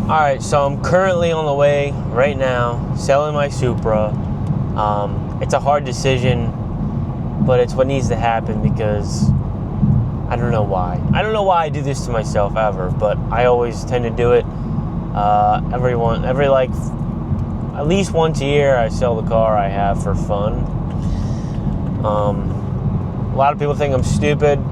Alright, so I'm currently on the way right now, selling my Supra. It's a hard decision, but it's what needs to happen because I don't know why. I don't know why I do this to myself ever, but I always tend to do it. At least once a year, I sell the car I have for fun. A lot of people think I'm stupid.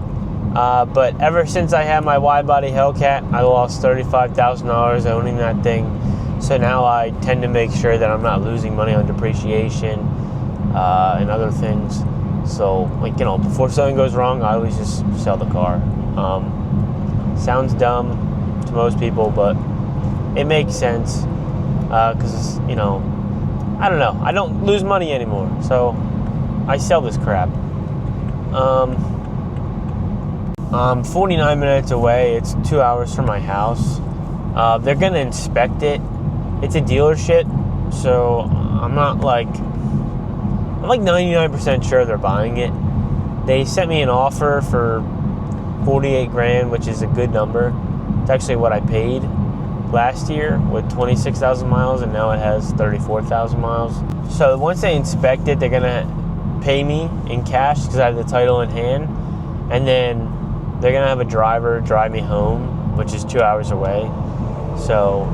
But ever since I had my wide-body Hellcat, I lost $35,000 owning that thing. So now I tend to make sure that I'm not losing money on depreciation and other things. So, before something goes wrong, I always just sell the car. Sounds dumb to most people, but it makes sense because, I don't know. I don't lose money anymore, so I sell this crap. I'm 49 minutes away. It's 2 hours from my house. They're going to inspect it. It's a dealership, so I'm like 99% sure they're buying it. They sent me an offer for $48,000, which is a good number. It's actually what I paid last year with 26,000 miles, and now it has 34,000 miles. So once they inspect it, they're going to pay me in cash because I have the title in hand, and then they're going to have a driver drive me home, which is 2 hours away. So,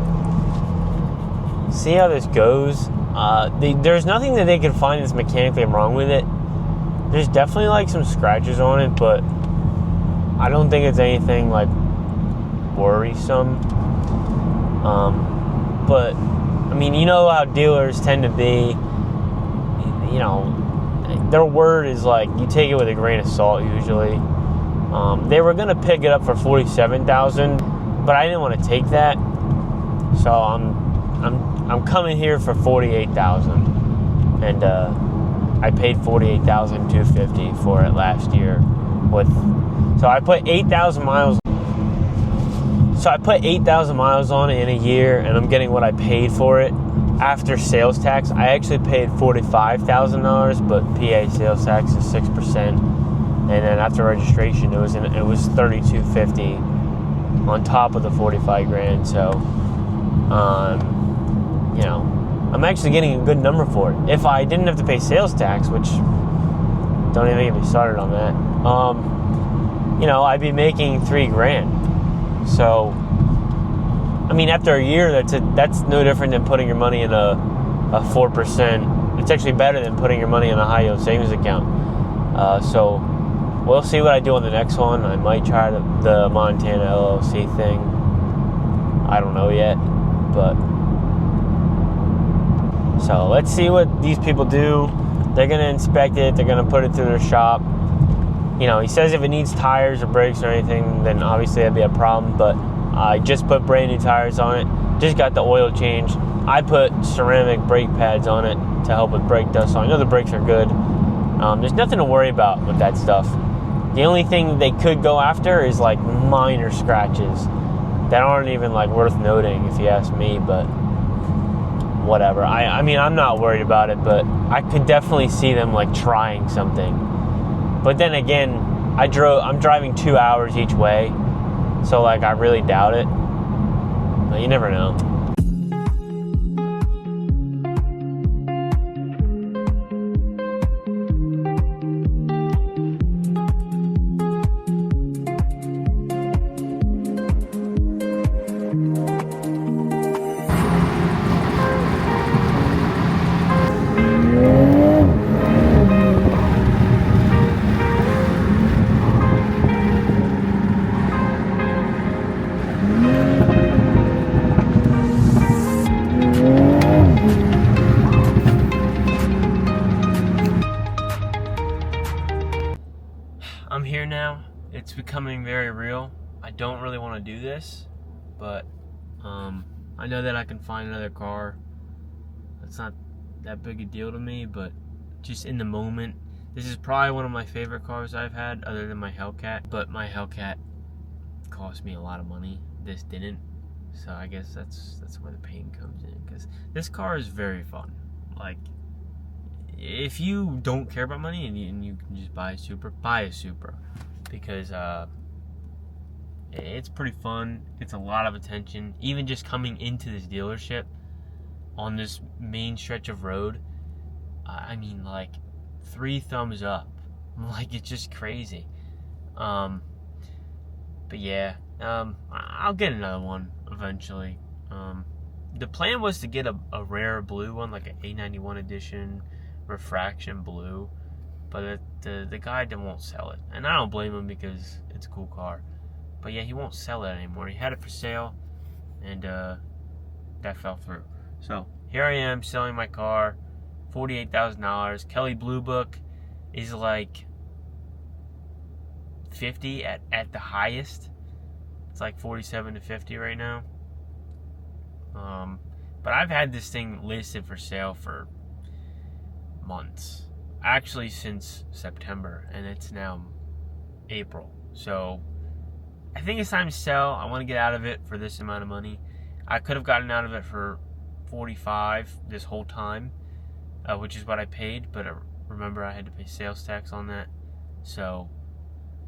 see how this goes. There's nothing that they can find that's mechanically wrong with it. There's definitely some scratches on it, but I don't think it's anything worrisome. But, you know how dealers tend to be. Their word is you take it with a grain of salt usually. They were gonna pick it up for $47,000, but I didn't want to take that, so I'm coming here for $48,000, and I paid $48,250 for it last year. So I put 8,000 miles. So I put 8,000 miles on it in a year, and I'm getting what I paid for it after sales tax. I actually paid $45,000, but PA sales tax is 6%. And then after registration, it was $32.50 on top of the $45,000. So, I'm actually getting a good number for it. If I didn't have to pay sales tax, which don't even get me started on that, I'd be making $3,000. So, after a year, that's no different than putting your money in a 4%. It's actually better than putting your money in a high yield savings account. So. We'll see what I do on the next one. I might try the Montana LLC thing. I don't know yet, but so let's see what these people do. They're gonna inspect it. They're gonna put it through their shop. He says if it needs tires or brakes or anything, then obviously that'd be a problem. But I just put brand new tires on it. Just got the oil change. I put ceramic brake pads on it to help with brake dust. So I know the brakes are good. There's nothing to worry about with that stuff. The only thing they could go after is minor scratches that aren't even worth noting if you ask me, but whatever. I'm not worried about it, but I could definitely see them trying something. But then again, I'm driving 2 hours each way, so I really doubt it. But you never know. I'm here now. It's becoming very real. I don't really want to do this, but I know that I can find another car. It's not that big a deal to me, but just in the moment, this is probably one of my favorite cars I've had, other than my Hellcat. But my Hellcat cost me a lot of money. This didn't, so I guess that's where the pain comes in. Because this car is very fun. If you don't care about money and you can just buy a Supra, because It's pretty fun. It's a lot of attention. Even just coming into this dealership on this main stretch of road, I mean, like 3 thumbs up. Like, it's just crazy. But yeah, I'll get another one eventually. The plan was to get a rare blue one, like an A91 edition refraction blue, but the guy won't sell it, and I don't blame him because it's a cool car. But yeah, he won't sell it anymore. He had it for sale, and that fell through. So here I am selling my car, $48,000. Kelley Blue Book is like 50 at the highest. It's like 47 to 50 right now. But I've had this thing listed for sale for months. Actually, since September, and it's now April. So I think it's time to sell. I want to get out of it for this amount of money. I could have gotten out of it for 45 this whole time, which is what I paid, but remember I had to pay sales tax on that. So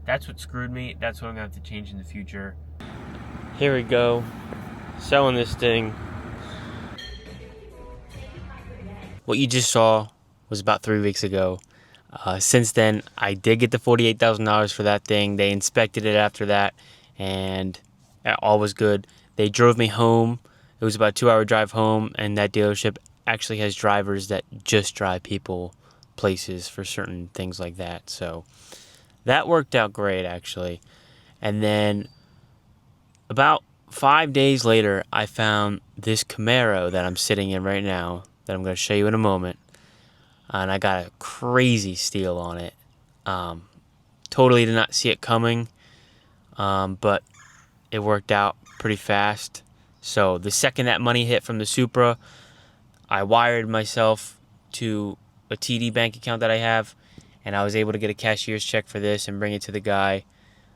that's what screwed me. That's what I'm going to have to change in the future. Here we go. Selling this thing. What you just saw was about 3 weeks ago. Since then, I did get the $48,000 for that thing. They inspected it after that, and all was good. They drove me home. It was about a 2-hour drive home, and that dealership actually has drivers that just drive people places for certain things like that. So that worked out great, actually. And then about 5 days later, I found this Camaro that I'm sitting in right now that I'm going to show you in a moment. And I got a crazy steal on it. Totally did not see it coming, but it worked out pretty fast. So the second that money hit from the Supra, I wired myself to a TD bank account that I have, and I was able to get a cashier's check for this and bring it to the guy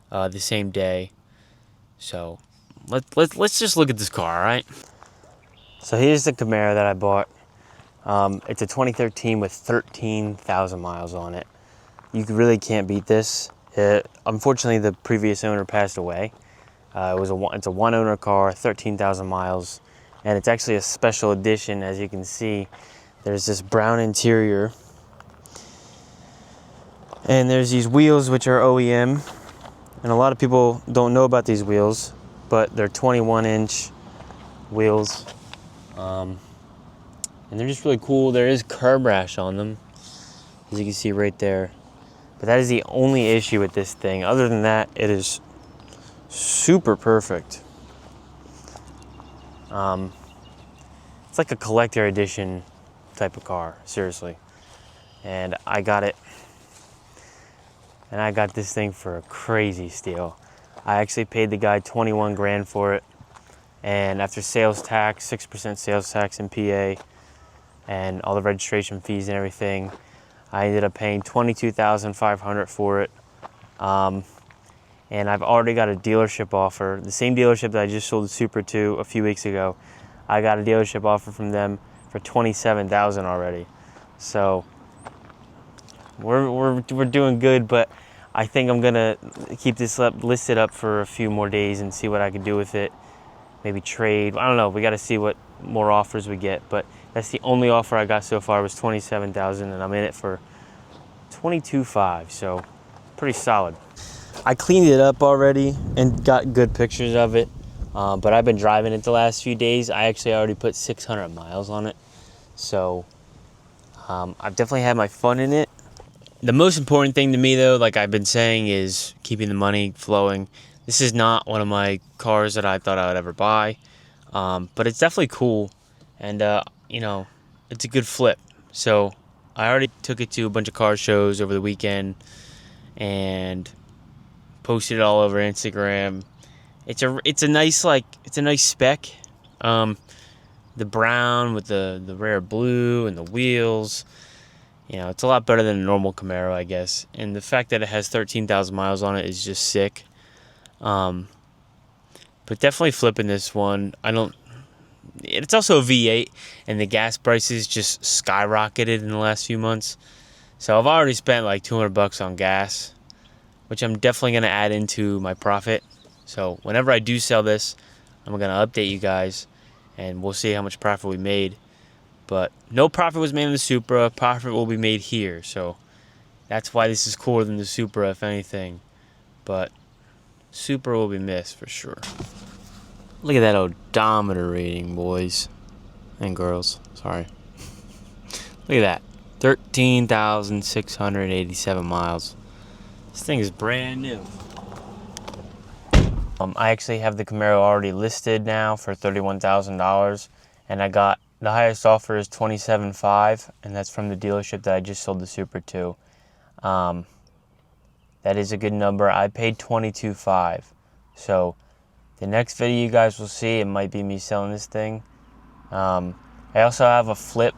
the same day. So let's just look at this car, all right? So here's the Camaro that I bought. It's a 2013 with 13,000 miles on it. You really can't beat this. Unfortunately, the previous owner passed away. It's a one-owner car, 13,000 miles, and it's actually a special edition. As you can see, there's this brown interior, and there's these wheels which are OEM, and a lot of people don't know about these wheels, but they're 21-inch wheels. And they're just really cool. There is curb rash on them, as you can see right there. But that is the only issue with this thing. Other than that, it is super perfect. It's like a collector edition type of car, seriously. And I got it. And I got this thing for a crazy steal. I actually paid the guy 21 grand for it. And after sales tax, 6% sales tax in PA, and all the registration fees and everything, I ended up paying $22,500 for it. And I've already got a dealership offer. The same dealership that I just sold the Supra to a few weeks ago, I got a dealership offer from them for $27,000 already. So we're doing good, but I think I'm gonna keep this listed up for a few more days and see what I can do with it. Maybe trade. I don't know. We got to see what more offers we get, but that's the only offer I got so far was $27,000, and I'm in it for $22,500, so pretty solid. I cleaned it up already and got good pictures of it, but I've been driving it the last few days. I actually already put 600 miles on it, so I've definitely had my fun in it. The most important thing to me, though, like I've been saying, is keeping the money flowing. This is not one of my cars that I thought I would ever buy, but it's definitely cool, and you know, it's a good flip. So I already took it to a bunch of car shows over the weekend and posted it all over Instagram. It's a nice spec. The brown with the rare blue and the wheels. You know, it's a lot better than a normal Camaro, I guess. And the fact that it has 13,000 miles on it is just sick. But definitely flipping this one. It's also a V8, and the gas prices just skyrocketed in the last few months. So I've already spent like $200 on gas, which I'm definitely going to add into my profit So whenever I do sell this, I'm going to update you guys, and we'll see how much profit we made. But no profit was made in the Supra. Profit will be made here. So that's why this is cooler than the Supra, if anything. But Supra will be missed for sure. Look at that odometer reading, boys and girls. Sorry. Look at that. 13,687 miles. This thing is brand new. I actually have the Camaro already listed now for $31,000, and I got the highest offer is $27,500, and that's from the dealership that I just sold the Supra to. That is a good number. I paid $22,500, so the next video you guys will see, it might be me selling this thing. I also have a flip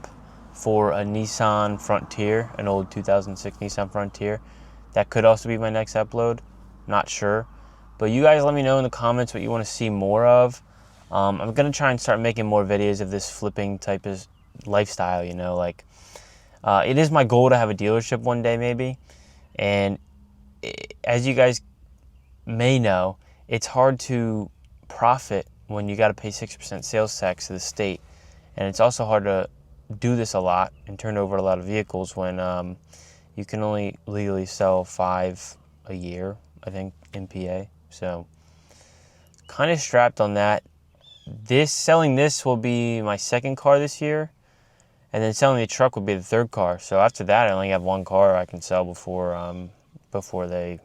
for a Nissan Frontier, an old 2006 Nissan Frontier. That could also be my next upload. Not sure. But you guys let me know in the comments what you want to see more of. I'm going to try and start making more videos of this flipping type of lifestyle, you know. Like, it is my goal to have a dealership one day maybe. And as you guys may know, it's hard to profit when you got to pay 6% sales tax to the state. And it's also hard to do this a lot and turn over a lot of vehicles when you can only legally sell 5 a year, I think, in PA. So kind of strapped on that. Selling this will be my second car this year, and then selling the truck will be the third car. So after that, I only have one car I can sell before they,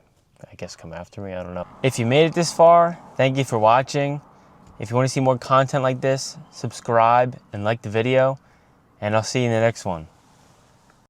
I guess, come after me. I don't know. If you made it this far, thank you for watching. If you want to see more content like this, subscribe and like the video, and I'll see you in the next one.